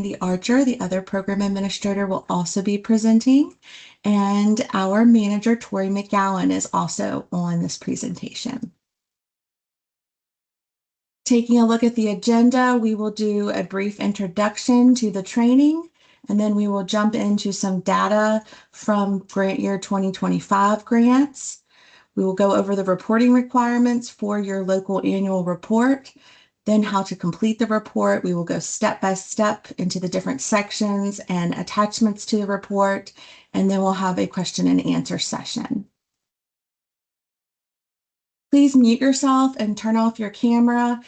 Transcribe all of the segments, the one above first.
Cindy Archer, the other program administrator, will also be presenting, and our manager, Tori McGowan, is also on this presentation. Taking a look at the agenda, we will do a brief introduction to the training, and then we will jump into some data from grant year 2025 grants. We will go over the reporting requirements for your local annual report, then how to complete the report. We will go step by step into the different sections and attachments to the report, and then we'll have a question and answer session. Please mute yourself and turn off your camera.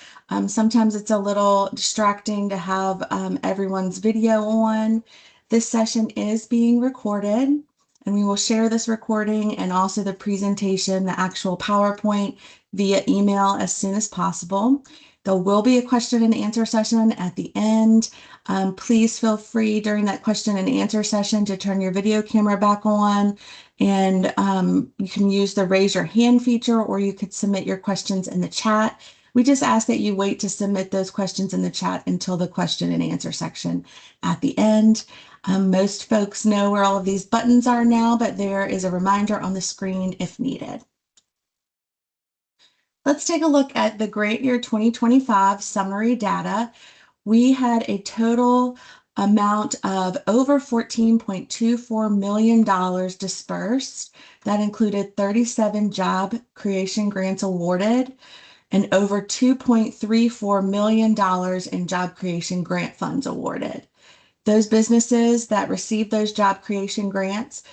Sometimes it's a little distracting to have everyone's video on. This session is being recorded, and we will share this recording and also the presentation, the actual PowerPoint, via email as soon as possible. There will be a question and answer session at the end. Please feel free during that question and answer session to turn your video camera back on, and you can use the raise your hand feature, or you could submit your questions in the chat. We just ask that you wait to submit those questions in the chat until the question and answer section at the end. Most folks know where all of these buttons are now, but there is a reminder on the screen if needed. Let's take a look at the grant year 2025 summary data. We had a total amount of over $14.24 million dispersed. That included 37 job creation grants awarded and over $2.34 million in job creation grant funds awarded. Those businesses that received those job creation grants,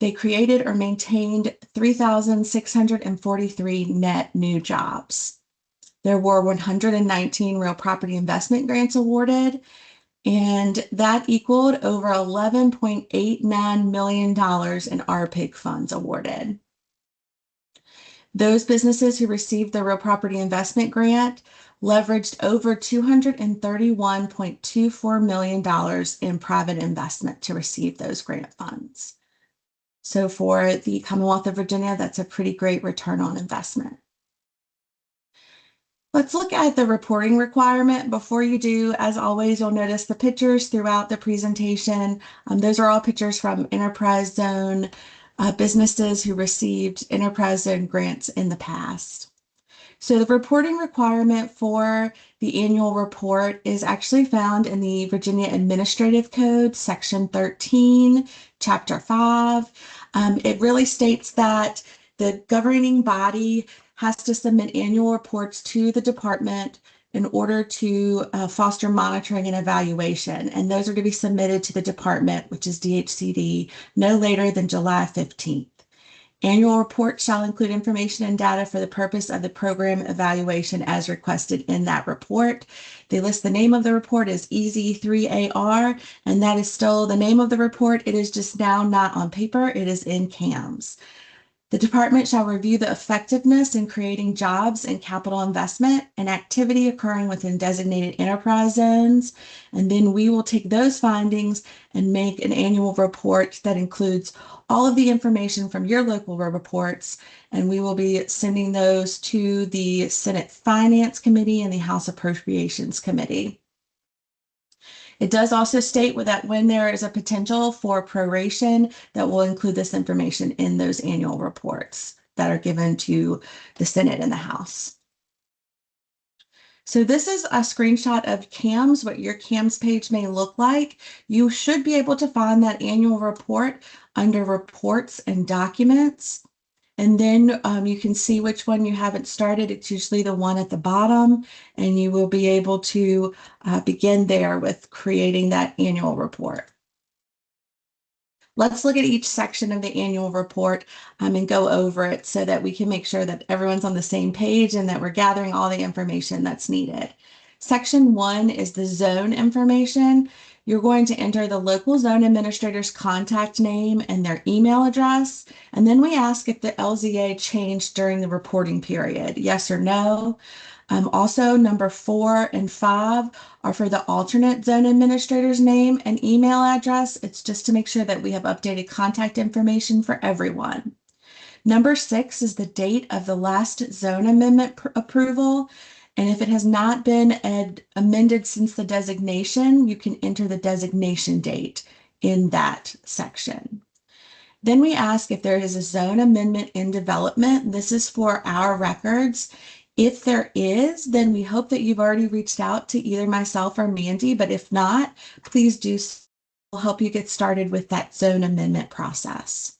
they created or maintained 3,643 net new jobs. There were 119 real property investment grants awarded, and that equaled over $11.89 million in RPIG funds awarded. Those businesses who received the real property investment grant leveraged over $231.24 million in private investment to receive those grant funds. So for the Commonwealth of Virginia, that's a pretty great return on investment. Let's look at the reporting requirement. Before you do, as always, you'll notice the pictures throughout the presentation. Those are all pictures from Enterprise Zone businesses who received Enterprise Zone grants in the past. So the reporting requirement for the annual report is actually found in the Virginia Administrative Code, Section 13, Chapter 5. It really states that the governing body has to submit annual reports to the department in order to foster monitoring and evaluation. And those are to be submitted to the department, which is DHCD, no later than July 15th. Annual reports shall include information and data for the purpose of the program evaluation as requested in that report. They list the name of the report as EZ3AR, and that is still the name of the report. It is just now not on paper, it is in CAMS. The department shall review the effectiveness in creating jobs and capital investment and activity occurring within designated enterprise zones. And then we will take those findings and make an annual report that includes all of the information from your local reports. And we will be sending those to the Senate Finance Committee and the House Appropriations Committee. It does also state that when there is a potential for proration, that will include this information in those annual reports that are given to the Senate and the House. So this is a screenshot of CAMS, what your CAMS page may look like. You should be able to find that annual report under Reports and Documents. And then you can see which one you haven't started. It's usually the one at the bottom, and you will be able to begin there with creating that annual report. Let's look at each section of the annual report and go over it so that we can make sure that everyone's on the same page and that we're gathering all the information that's needed. Section 1 is the zone information. You're going to enter the local zone administrator's contact name and their email address. And then we ask if the LZA changed during the reporting period, yes or no. Also, number 4 and 5 are for the alternate zone administrator's name and email address. It's just to make sure that we have updated contact information for everyone. Number 6 is the date of the last zone amendment approval. And if it has not been amended since the designation, you can enter the designation date in that section. Then we ask if there is a zone amendment in development. This is for our records. If there is, then we hope that you've already reached out to either myself or Mandy, but if not, please do so. We'll help you get started with that zone amendment process.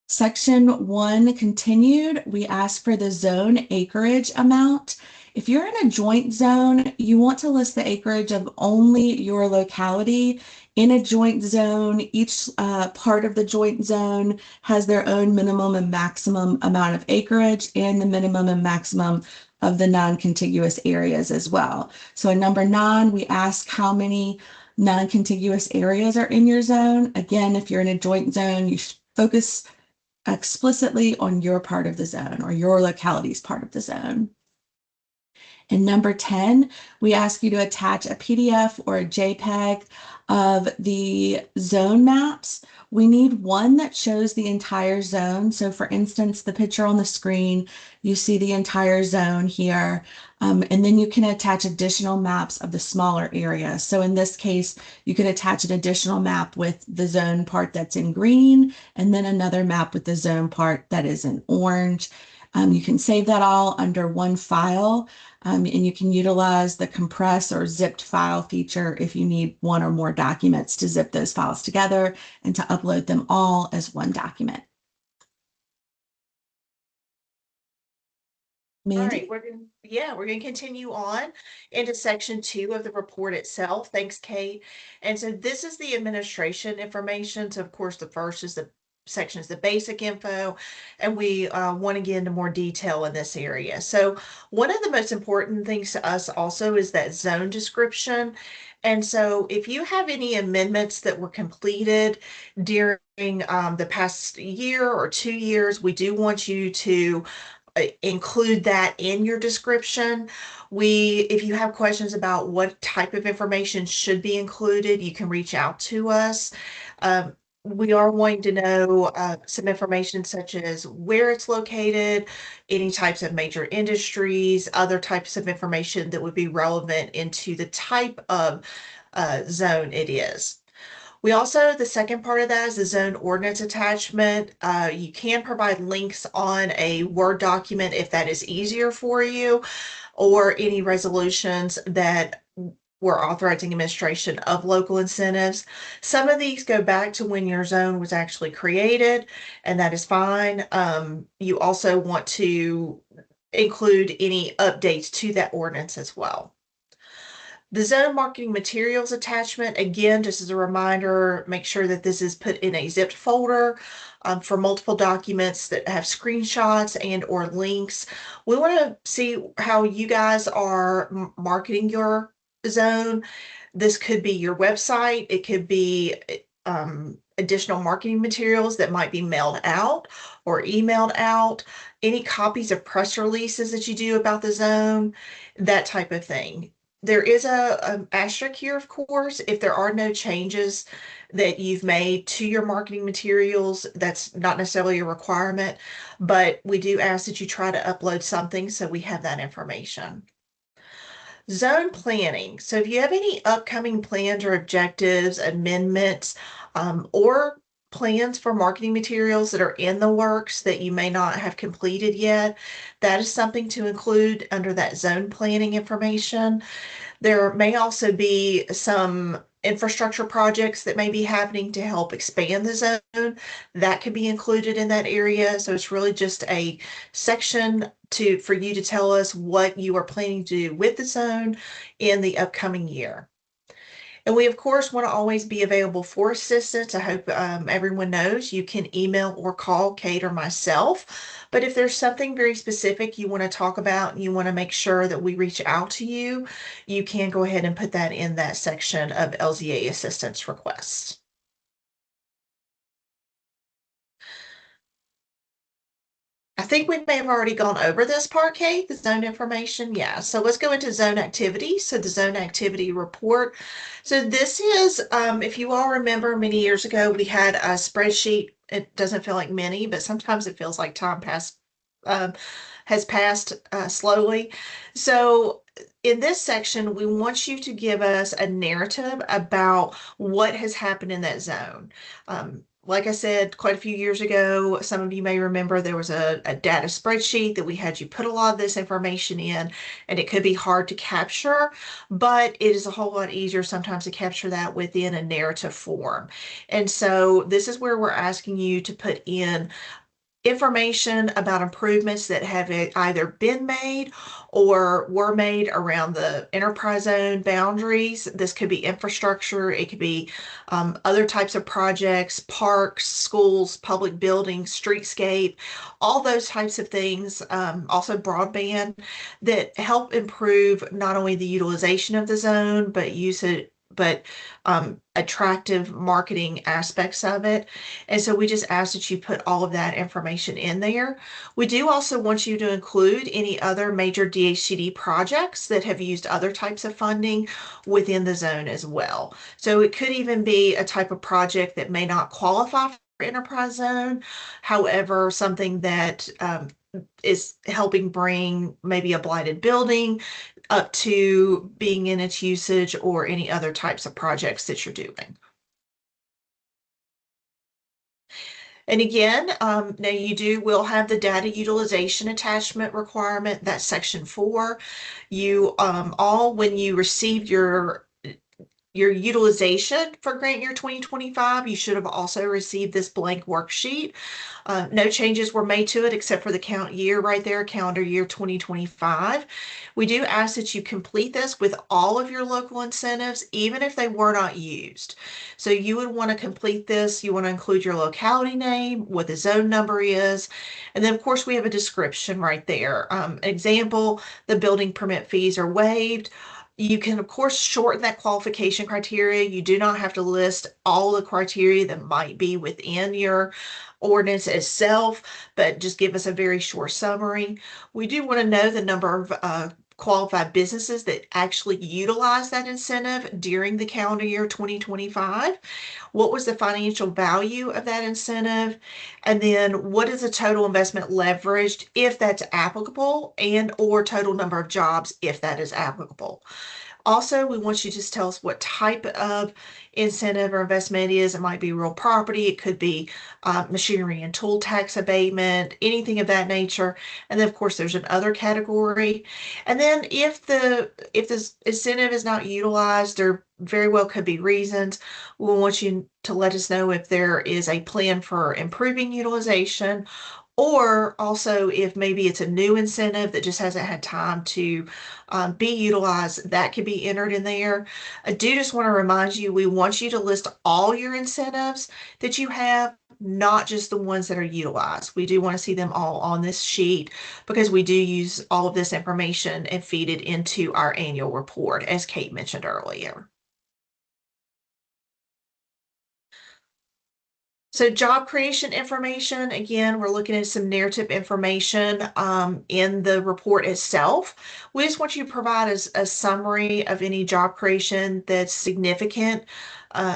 Section 1 continued, we ask for the zone acreage amount. If you're in a joint zone, you want to list the acreage of only your locality. In a joint zone, each part of the joint zone has their own minimum and maximum amount of acreage and the minimum and maximum of the non-contiguous areas as well. So in number 9, we ask how many non-contiguous areas are in your zone. Again, if you're in a joint zone, you should focus explicitly on your part of the zone or your locality's part of the zone. In number 10, we ask you to attach a PDF or a JPEG of the zone maps. We need one that shows the entire zone. So for instance, the picture on the screen, you see the entire zone here. And then you can attach additional maps of the smaller areas. So in this case, you could attach an additional map with the zone part that's in green, and then another map with the zone part that is in orange. You can save that all under one file, and you can utilize the compress or zipped file feature if you need one or more documents to zip those files together and to upload them all as one document. All Mandy? right, we're gonna continue on into section 2 of the report itself. Thanks, Kate. And so this is the administration information. So of course, the first is the section is the basic info, and we want to get into more detail in this area. So one of the most important things to us also is that zone description. And so if you have any amendments that were completed during the past year or 2 years, we do want you to include that in your description. If you have questions about what type of information should be included, you can reach out to us. We are wanting to know some information such as where it's located, any types of major industries, other types of information that would be relevant into the type of zone it is. We also, the second part of that is the zone ordinance attachment. You can provide links on a Word document if that is easier for you, or any resolutions that were authorizing administration of local incentives. Some of these go back to when your zone was actually created, and that is fine. You also want to include any updates to that ordinance as well. The zone marketing materials attachment, again, just as a reminder, make sure that this is put in a zipped folder for multiple documents that have screenshots and or links. We want to see how you guys are marketing your zone. This could be your website. It could be additional marketing materials that might be mailed out or emailed out, any copies of press releases that you do about the zone, that type of thing. There is a asterisk here, of course, if there are no changes that you've made to your marketing materials, that's not necessarily a requirement, but we do ask that you try to upload something so we have that information. Zone planning. So if you have any upcoming plans or objectives, amendments, or plans for marketing materials that are in the works that you may not have completed yet, that is something to include under that zone planning information. There may also be some infrastructure projects that may be happening to help expand the zone. That could be included in that area. So it's really just a section for you to tell us what you are planning to do with the zone in the upcoming year. And we, of course, want to always be available for assistance. I hope everyone knows you can email or call Kate or myself. But if there's something very specific you want to talk about and you want to make sure that we reach out to you, you can go ahead and put that in that section of LZA assistance requests. I think we may have already gone over this part, Kate, the zone information. Yeah, so let's go into zone activity. So the zone activity report. So this is, if you all remember many years ago, we had a spreadsheet. It doesn't feel like many, but sometimes it feels like time passed has passed slowly. So in this section, we want you to give us a narrative about what has happened in that zone. Like I said, quite a few years ago, some of you may remember there was a data spreadsheet that we had you put a lot of this information in, and it could be hard to capture, but it is a whole lot easier sometimes to capture that within a narrative form. And so this is where we're asking you to put in information about improvements that have either been made or were made around the enterprise zone boundaries. This could be infrastructure, it could be other types of projects, parks, schools, public buildings, streetscape, all those types of things, also broadband, that help improve not only the utilization of the zone, but attractive marketing aspects of it. And so we just ask that you put all of that information in there. We do also want you to include any other major DHCD projects that have used other types of funding within the zone as well. So it could even be a type of project that may not qualify for enterprise zone, however, something that is helping bring maybe a blighted building up to being in its usage, or any other types of projects that you're doing. And again, now you will have the data utilization attachment requirement, that's section 4. You all, when you received your utilization for grant year 2025, you should have also received this blank worksheet. No changes were made to it except for the count year right there, calendar year 2025. We do ask that you complete this with all of your local incentives, even if they were not used. So you would want to complete this. You want to include your locality name, what the zone number is, and then of course we have a description right there. Example, the building permit fees are waived. You can, of course, shorten that qualification criteria. You do not have to list all the criteria that might be within your ordinance itself, but just give us a very short summary. We do want to know the number of qualified businesses that actually utilize that incentive during the calendar year 2025. What was the financial value of that incentive? And then what is the total investment leveraged if that's applicable, and or total number of jobs if that is applicable. Also, we want you to just tell us what type of incentive or investment it is. It might be real property, it could be machinery and tool tax abatement, anything of that nature. And then, of course, there's an other category. And then if this incentive is not utilized, there very well could be reasons. We want you to let us know if there is a plan for improving utilization, or also if maybe it's a new incentive that just hasn't had time to be utilized, that could be entered in there. I do just want to remind you, we want you to list all your incentives that you have, not just the ones that are utilized. We do want to see them all on this sheet because we do use all of this information and feed it into our annual report, as Kate mentioned earlier. So job creation information, again, we're looking at some narrative information in the report itself. We just want you to provide us a summary of any job creation that's significant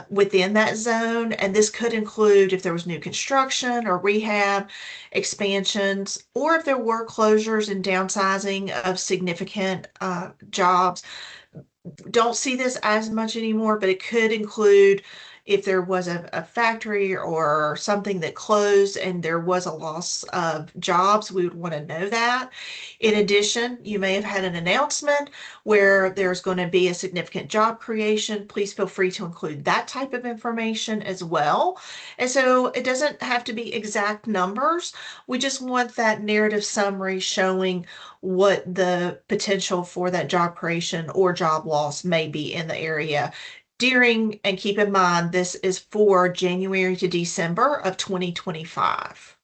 within that zone. And this could include if there was new construction or rehab, expansions, or if there were closures and downsizing of significant jobs. Don't see this as much anymore, but it could include if there was a factory or something that closed and there was a loss of jobs, we would want to know that. In addition, you may have had an announcement where there's going to be a significant job creation. Please feel free to include that type of information as well. And so it doesn't have to be exact numbers. We just want that narrative summary showing what the potential for that job creation or job loss may be in the area during, and keep in mind, this is for January to December of 2025.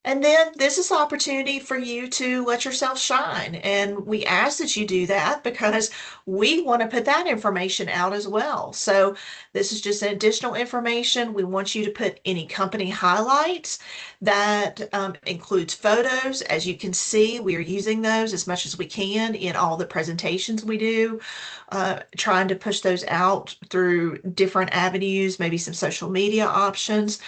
And then this is an opportunity for you to let yourself shine. And we ask that you do that because we want to put that information out as well. So this is just additional information. We want you to put any company highlights that includes photos. As you can see, we are using those as much as we can in all the presentations we do, trying to push those out through different avenues, maybe some social media options.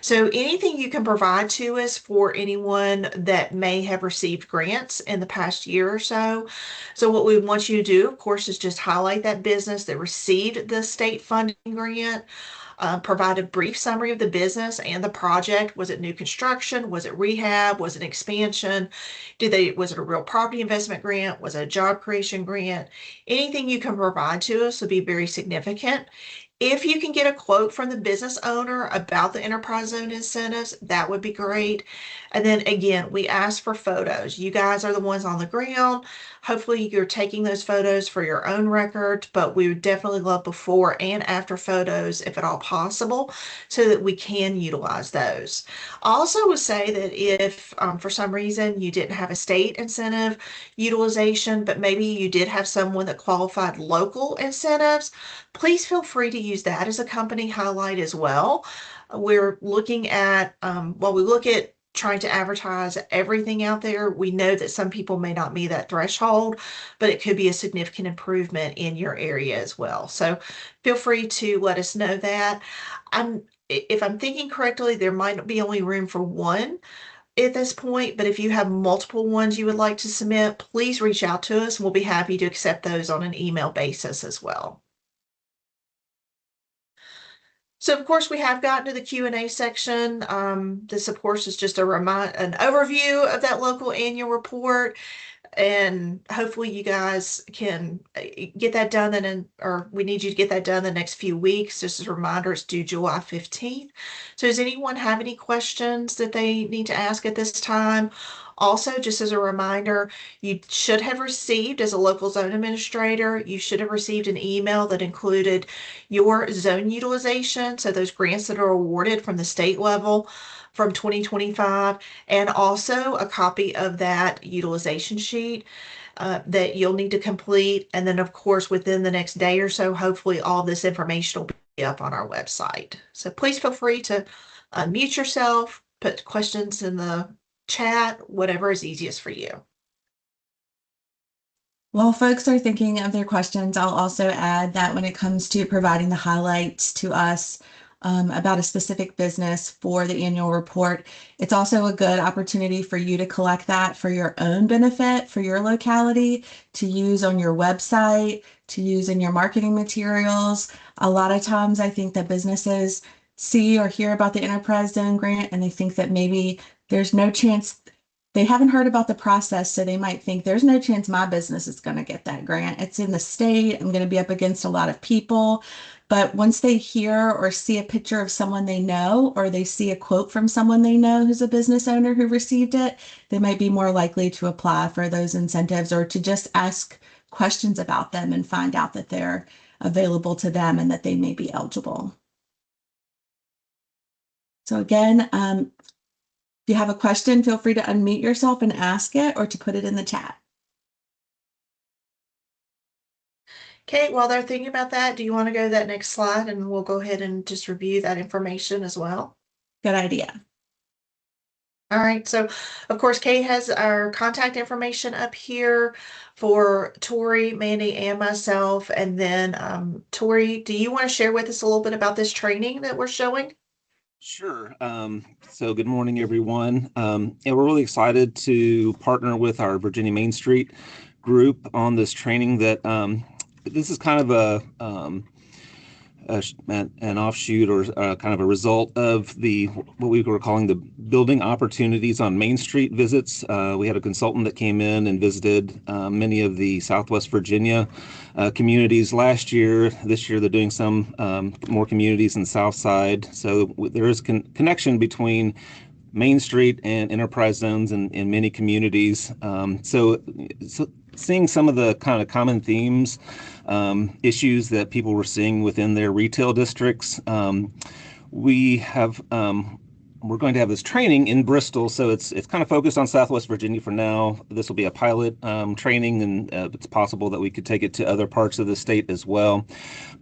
So anything you can provide to us for anyone that may have received grants in the past year or so. So what we want you to do, of course, is just highlight that business that received the state funding grant, provide a brief summary of the business and the project. Was it new construction? Was it rehab? Was it expansion? Was it a real property investment grant? Was it a job creation grant? Anything you can provide to us would be very significant. If you can get a quote from the business owner about the enterprise zone incentives, that would be great. And then again, we ask for photos. You guys are the ones on the ground. Hopefully you're taking those photos for your own record, but we would definitely love before and after photos if at all possible so that we can utilize those. I also would say that if for some reason you didn't have a state incentive utilization, but maybe you did have someone that qualified local incentives, please feel free to use that as a company highlight as well. We're looking at, while we look at trying to advertise everything out there, we know that some people may not meet that threshold, but it could be a significant improvement in your area as well. So feel free to let us know that. If I'm thinking correctly, there might be only room for one at this point, but if you have multiple ones you would like to submit, please reach out to us and we'll be happy to accept those on an email basis as well. So of course we have gotten to the Q&A section. This of course is just an overview of that local annual report. And hopefully you guys can get that done or we need you to get that done the next few weeks. Just as a reminder, it's due July 15th. So does anyone have any questions that they need to ask at this time? Also, just as a reminder, you should have received, as a local zone administrator, you should have received an email that included your zone utilization. So those grants that are awarded from the state level from 2025, and also a copy of that utilization sheet that you'll need to complete. And then, of course, within the next day or so, hopefully all this information will be up on our website. So please feel free to unmute yourself, put questions in the chat, whatever is easiest for you. While folks are thinking of their questions, I'll also add that when it comes to providing the highlights to us about a specific business for the annual report, it's also a good opportunity for you to collect that for your own benefit, for your locality, to use on your website, to use in your marketing materials. A lot of times I think that businesses see or hear about the Enterprise Zone grant and they think that maybe there's no chance. They haven't heard about the process, so they might think there's no chance my business is going to get that grant. It's in the state. I'm going to be up against a lot of people. But once they hear or see a picture of someone they know, or they see a quote from someone they know who's a business owner who received it, they might be more likely to apply for those incentives or to just ask questions about them and find out that they're available to them and that they may be eligible. So again, if you have a question, feel free to unmute yourself and ask it or to put it in the chat. Kate, while they're thinking about that, do you want to go to that next slide and we'll go ahead and just review that information as well? Good idea. All right, so of course, Kate has our contact information up here for Tori, Mandy, and myself. And then Tori, do you want to share with us a little bit about this training that we're showing? Sure. So good morning, everyone. And we're really excited to partner with our Virginia Main Street group on this training that this is kind of an offshoot or kind of a result of what we were calling the Building Opportunities on Main Street visits. We had a consultant that came in and visited many of the Southwest Virginia communities last year. This year, they're doing some more communities in the South Side. So there is connection between Main Street and enterprise zones in many communities. So seeing some of the kind of common themes, issues that people were seeing within their retail districts, we have we're going to have this training in Bristol, so it's kind of focused on Southwest Virginia for now. This will be a pilot training, and it's possible that we could take it to other parts of the state as well.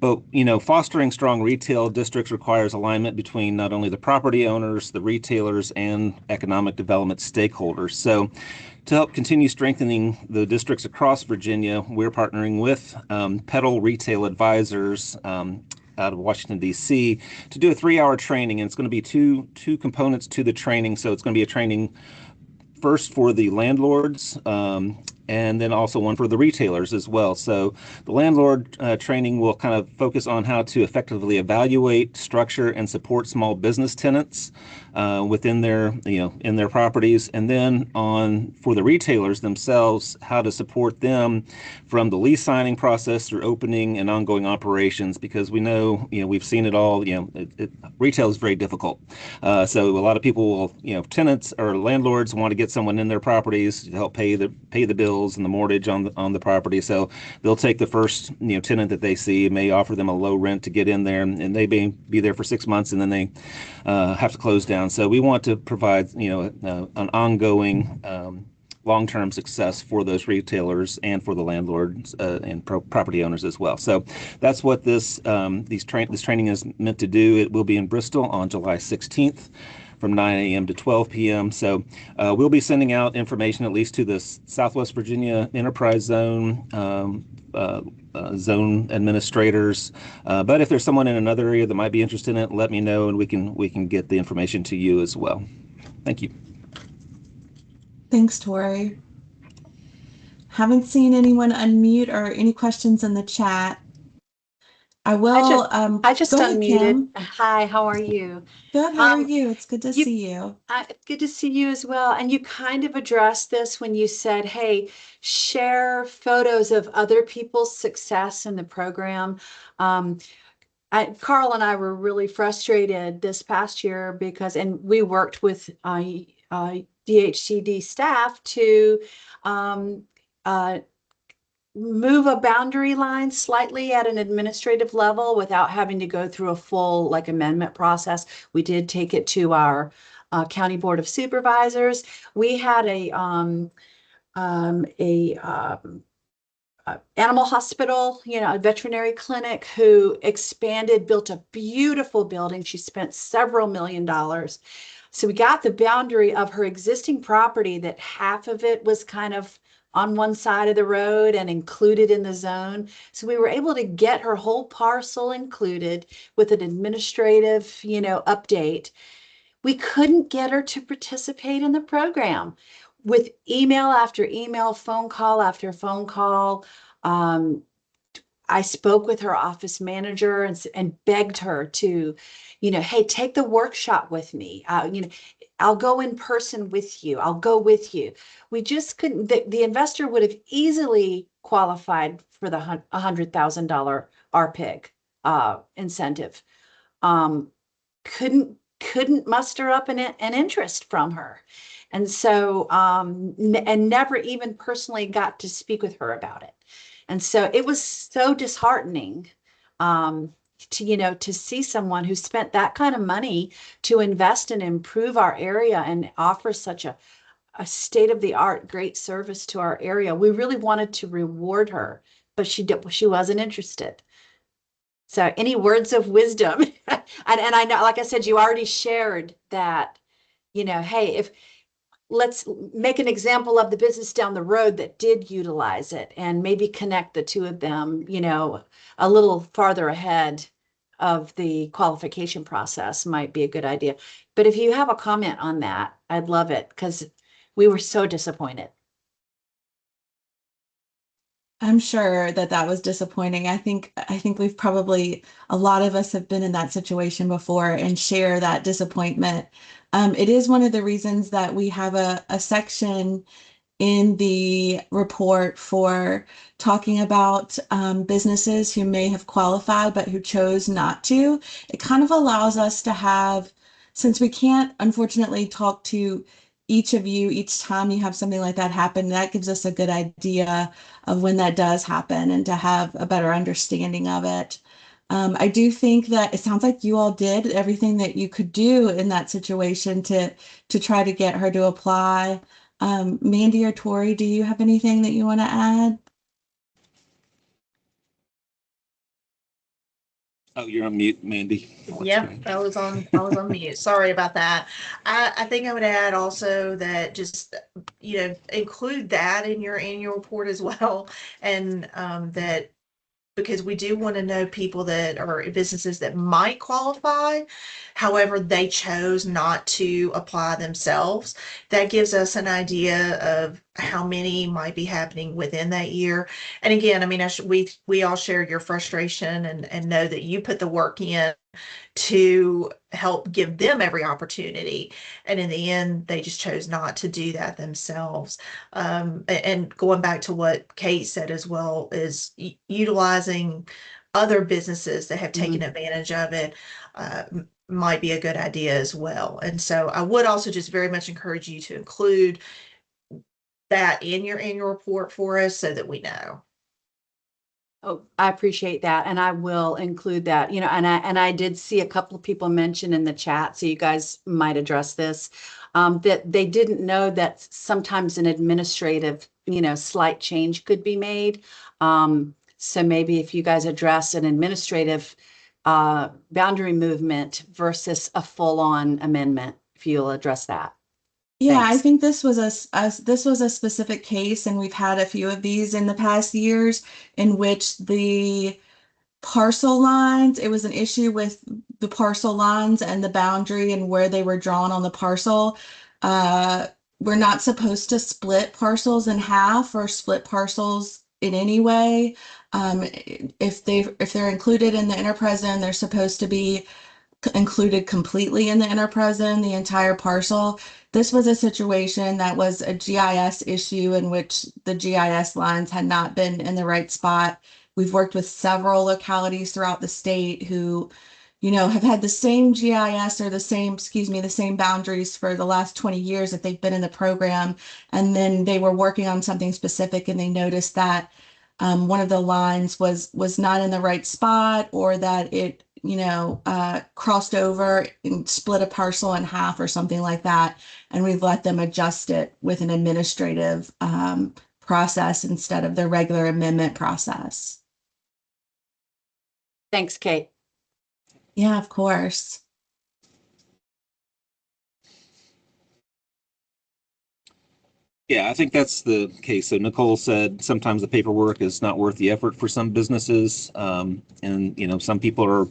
But, fostering strong retail districts requires alignment between not only the property owners, the retailers, and economic development stakeholders. So to help continue strengthening the districts across Virginia, we're partnering with Pedal Retail Advisors out of Washington, D.C. to do a 3-hour training. And it's going to be two components to the training. So it's going to be a training first for the landlords, and then also one for the retailers as well. So the landlord training will kind of focus on how to effectively evaluate, structure, and support small business tenants within their, in their properties. And then for the retailers themselves, how to support them from the lease signing process through opening and ongoing operations, because we know, we've seen it all, retail is very difficult. So a lot of people will, tenants or landlords want to get someone in their properties to help pay the bills and the mortgage on the property. So they'll take the first tenant that they see, may offer them a low rent to get in there, and they may be there for 6 months, and then they have to close down. So we want to provide an ongoing long-term success for those retailers and for the landlords and property owners as well. So that's what this training is meant to do. It will be in Bristol on July 16th. From 9 a.m. to 12 p.m. So we'll be sending out information at least to the Southwest Virginia Enterprise Zone zone administrators. But if there's someone in another area that might be interested in it, let me know, and we can get the information to you as well. Thank you. Thanks, Tori. Haven't seen anyone unmute or any questions in the chat. I just go ahead, unmuted. Kim. Hi, how are you? Good, how are you? It's good to see you. Good to see you as well. And you kind of addressed this when you said, hey, share photos of other people's success in the program. Carl and I were really frustrated this past year and we worked with DHCD staff to move a boundary line slightly at an administrative level without having to go through a full amendment process. We did take it to our County Board of Supervisors. We had a animal hospital, a veterinary clinic who built a beautiful building. She spent several $1 million. So we got the boundary of her existing property that half of it was kind of on one side of the road and included in the zone. So we were able to get her whole parcel included with an administrative, update. We couldn't get her to participate in the program. With email after email, phone call after phone call, I spoke with her office manager and begged her to, hey, take the workshop with me. I'll go in person with you. I'll go with you. We just couldn't. The investor would have easily qualified for the $100,000 RPIG incentive. Couldn't muster up an interest from her, and so and never even personally got to speak with her about it. And so it was so disheartening to see someone who spent that kind of money to invest and improve our area and offer such a state-of-the-art great service to our area. We really wanted to reward her, but she wasn't interested. So any words of wisdom? and I know, like I said, you already shared that, hey, let's make an example of the business down the road that did utilize it and maybe connect the two of them, a little farther ahead of the qualification process might be a good idea. But if you have a comment on that, I'd love it, because we were so disappointed. I'm sure that was disappointing. I think we've probably, a lot of us have been in that situation before and share that disappointment. It is one of the reasons that we have a section in the report for talking about businesses who may have qualified but who chose not to. It kind of allows us to have, since we can't unfortunately talk to each of you each time you have something like that happen, that gives us a good idea of when that does happen and to have a better understanding of it. I do think that it sounds like you all did everything that you could do in that situation to try to get her to apply. Mandy or Tori, do you have anything that you want to add? Oh, you're on mute, Mandy. Yeah, I was on mute. Sorry about that. I think I would add also that just, include that in your annual report as well. And that because we do want to know people that are businesses that might qualify. However, they chose not to apply themselves. That gives us an idea of how many might be happening within that year. And again, I mean, we all share your frustration and know that you put the work in to help give them every opportunity. And in the end, they just chose not to do that themselves. And going back to what Kate said as well, is utilizing other businesses that have taken advantage of it might be a good idea as well. And so I would also just very much encourage you to include that in your annual report for us so that we know. Oh, I appreciate that, and I will include that. And I did see a couple of people mention in the chat, so you guys might address this, that they didn't know that sometimes an administrative, slight change could be made. So maybe if you guys address an administrative boundary movement versus a full-on amendment, if you'll address that. Yeah, I Thanks. think this was this was a specific case, and we've had a few of these in the past years in which the parcel lines, it was an issue with the parcel lines and the boundary and where they were drawn on the parcel. Uh, we're not supposed to split parcels in half or split parcels in any way. If they're included in the enterprise zone, they're supposed to be included completely in the enterprise zone, the entire parcel. This was a situation that was a GIS issue in which the GIS lines had not been in the right spot. We've worked with several localities throughout the state who, have had the same GIS or the same boundaries for the last 20 years that they've been in the program. And then they were working on something specific and they noticed that one of the lines was not in the right spot, or that it crossed over and split a parcel in half or something like that. And we've let them adjust it with an administrative process instead of the regular amendment process. Thanks, Kate. Yeah, of course. Yeah, I think that's the case. So Nicole said sometimes the paperwork is not worth the effort for some businesses. And some people are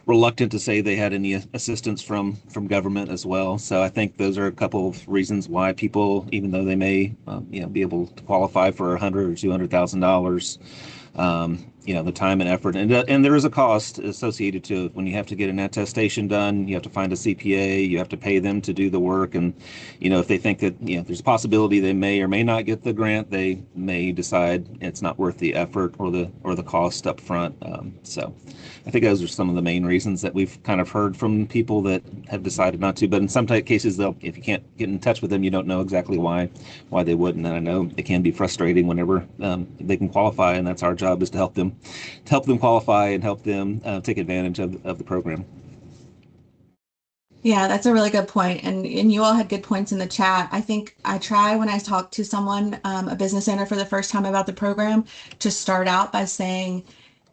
reluctant to say they had any assistance from government as well. So I think those are a couple of reasons why people, even though they may be able to qualify for $100,000 or $200,000, the time and effort, and there is a cost associated to it. When you have to get an attestation done, you have to find a CPA, you have to pay them to do the work, and if they think that there's a possibility they may or may not get the grant, they may decide it's not worth the effort or the cost up front. So I think those are some of the main reasons that we've kind of heard from people that have decided not to. But in some cases, if you can't get in touch with them, you don't know exactly why they wouldn't. And I know it can be frustrating whenever they can qualify, and that's our job, is to help them qualify and help them take advantage of the program. Yeah, that's a really good point. And you all had good points in the chat. I think I try, when I talk to someone, a business owner, for the first time about the program, to start out by saying,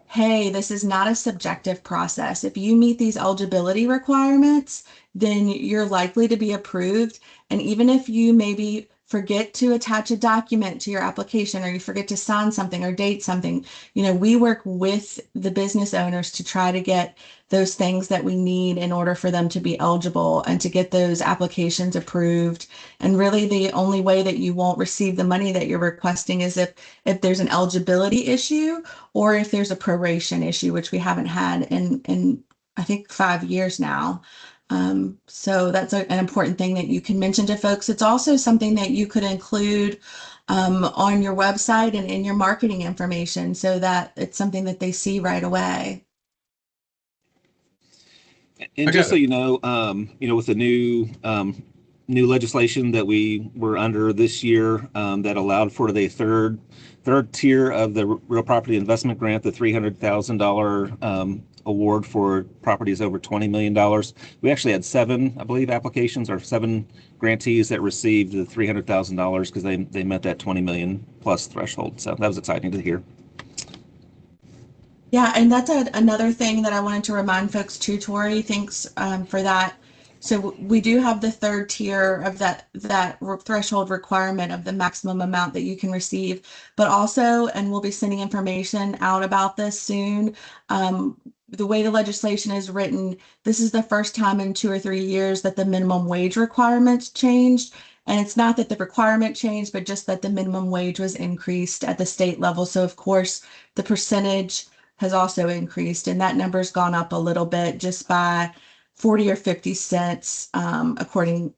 hey, this is not a subjective process. If you meet these eligibility requirements, then you're likely to be approved. And even if you maybe forget to attach a document to your application, or you forget to sign something or date something, we work with the business owners to try to get those things that we need in order for them to be eligible and to get those applications approved. And really the only way that you won't receive the money that you're requesting is if there's an eligibility issue, or if there's a proration issue, which we haven't had in I think 5 years now. So that's an important thing that you can mention to folks. It's also something that you could include on your website and in your marketing information, so that it's something that they see right away. And just so you know, with the new legislation that we were under this year, that allowed for the third tier of the real property investment grant, the $300,000 award for properties over $20 million. We actually had 7, I believe, applications or 7 grantees that received the $300,000 because they met that 20 million plus threshold. So that was exciting to hear. Yeah, and that's another thing that I wanted to remind folks too, Tori. Thanks for that. So we do have the third tier of that threshold requirement of the maximum amount that you can receive, but also, and we'll be sending information out about this soon. The way the legislation is written, this is the first time in 2 or 3 years that the minimum wage requirements changed. And it's not that the requirement changed, but just that the minimum wage was increased at the state level. So of course, the percentage has also increased, and that number's gone up a little bit just by 40 or 50 cents, according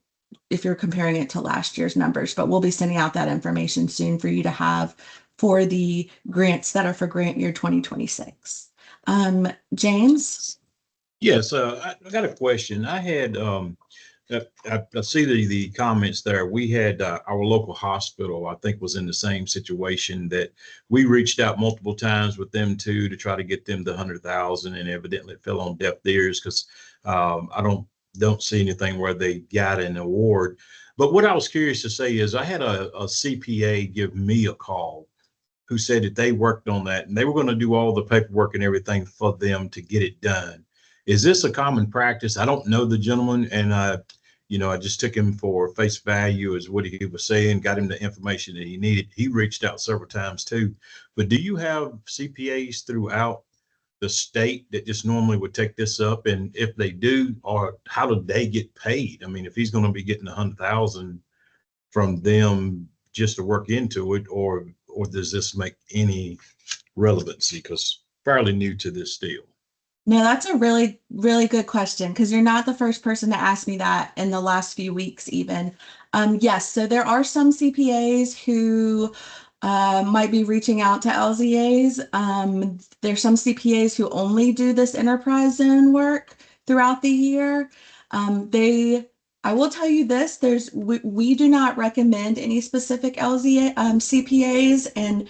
if you're comparing it to last year's numbers. But we'll be sending out that information soon for you to have for the grants that are for grant year 2026. James? Yes, I got a question. I had I see the comments there. We had our local hospital, I think, was in the same situation that we reached out multiple times with them too to try to get them the 100,000, and evidently it fell on deaf ears because I don't see anything where they got an award. But what I was curious to say is I had a CPA give me a call who said that they worked on that and they were going to do all the paperwork and everything for them to get it done. Is this a common practice? I don't know the gentleman, and I just took him for face value as what he was saying, got him the information that he needed. He reached out several times too. But do you have CPAs throughout the state that just normally would take this up? And if they do, or how do they get paid? I mean, if he's going to be getting 100,000 from them just to work into it, or does this make any relevancy? Because fairly new to this deal. No, that's a really, really good question because you're not the first person to ask me that in the last few weeks even. Yes, so there are some CPAs who might be reaching out to LZAs. There's some CPAs who only do this enterprise zone work throughout the year. I will tell you this, we do not recommend any specific LZA CPAs, and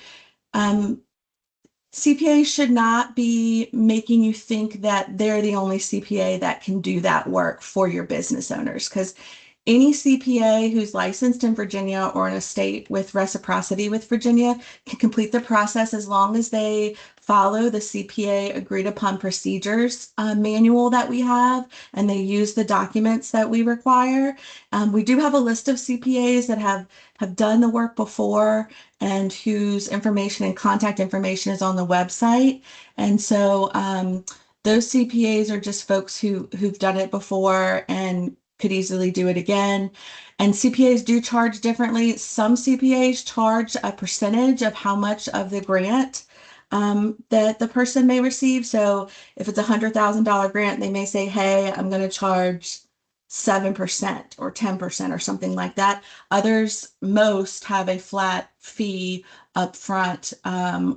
CPAs should not be making you think that they're the only CPA that can do that work for your business owners, because any CPA who's licensed in Virginia or in a state with reciprocity with Virginia can complete the process as long as they follow the CPA agreed upon procedures manual that we have, and they use the documents that we require. We do have a list of CPAs that have done the work before and whose information and contact information is on the website. And so those CPAs are just folks who've done it before and could easily do it again. And CPAs do charge differently. Some CPAs charge a percentage of how much of the grant that the person may receive. So if it's $100,000 grant, they may say, hey, I'm going to charge 7% or 10% or something like that. Others, most have a flat fee up front,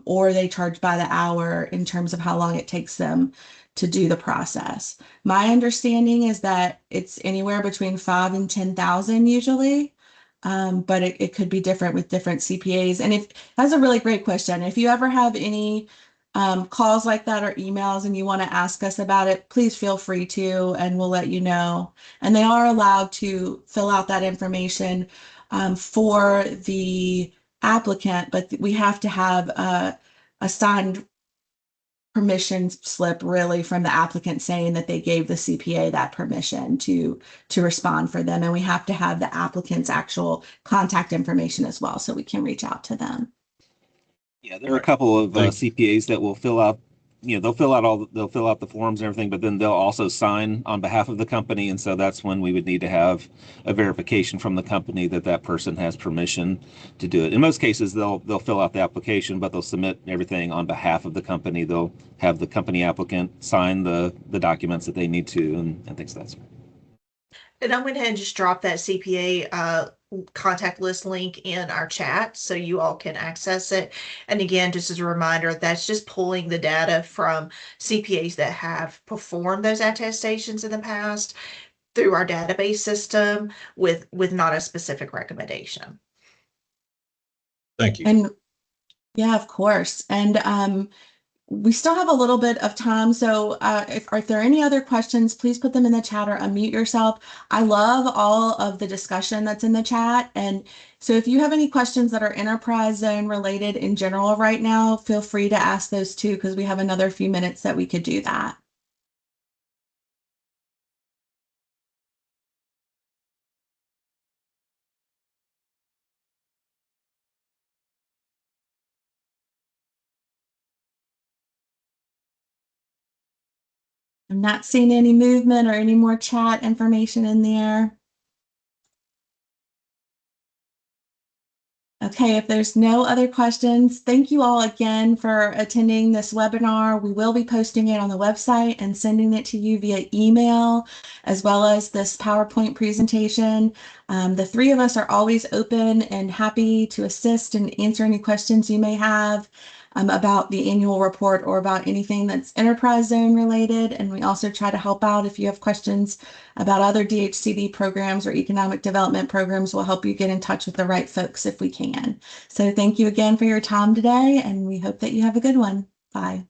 or they charge by the hour in terms of how long it takes them to do the process. My understanding is that it's anywhere between 5 and 10,000 usually, but it could be different with different CPAs. And that's a really great question. If you ever have any calls like that or emails and you want to ask us about it, please feel free to, and we'll let you know. And they are allowed to fill out that information for the applicant, but we have to have a signed permission slip really from the applicant saying that they gave the CPA that permission to respond for them. And we have to have the applicant's actual contact information as well, so we can reach out to them. Yeah, there are a couple of CPAs that will fill out, they'll fill out the forms and everything, but then they'll also sign on behalf of the company. And so that's when we would need to have a verification from the company that that person has permission to do it. In most cases, they'll fill out the application, but they'll submit everything on behalf of the company. They'll have the company applicant sign the documents that they need to and things like that. And I went ahead and just dropped that CPA contact list link in our chat so you all can access it. And again, just as a reminder, that's just pulling the data from CPAs that have performed those attestations in the past through our database system with not a specific recommendation. Thank you. And yeah, of course. And We still have a little bit of time, so if there are any other questions, please put them in the chat or unmute yourself. I love all of the discussion that's in the chat, and so if you have any questions that are enterprise zone related in general right now, feel free to ask those too, because we have another few minutes that we could do that. I'm not seeing any movement or any more chat information in there. Okay, if there's no other questions, thank you all again for attending this webinar. We will be posting it on the website and sending it to you via email, as well as this PowerPoint presentation. The three of us are always open and happy to assist and answer any questions you may have about the annual report or about anything that's enterprise zone related. And we also try to help out if you have questions about other DHCD programs or economic development programs. We'll help you get in touch with the right folks if we can. So thank you again for your time today, and we hope that you have a good one. Bye.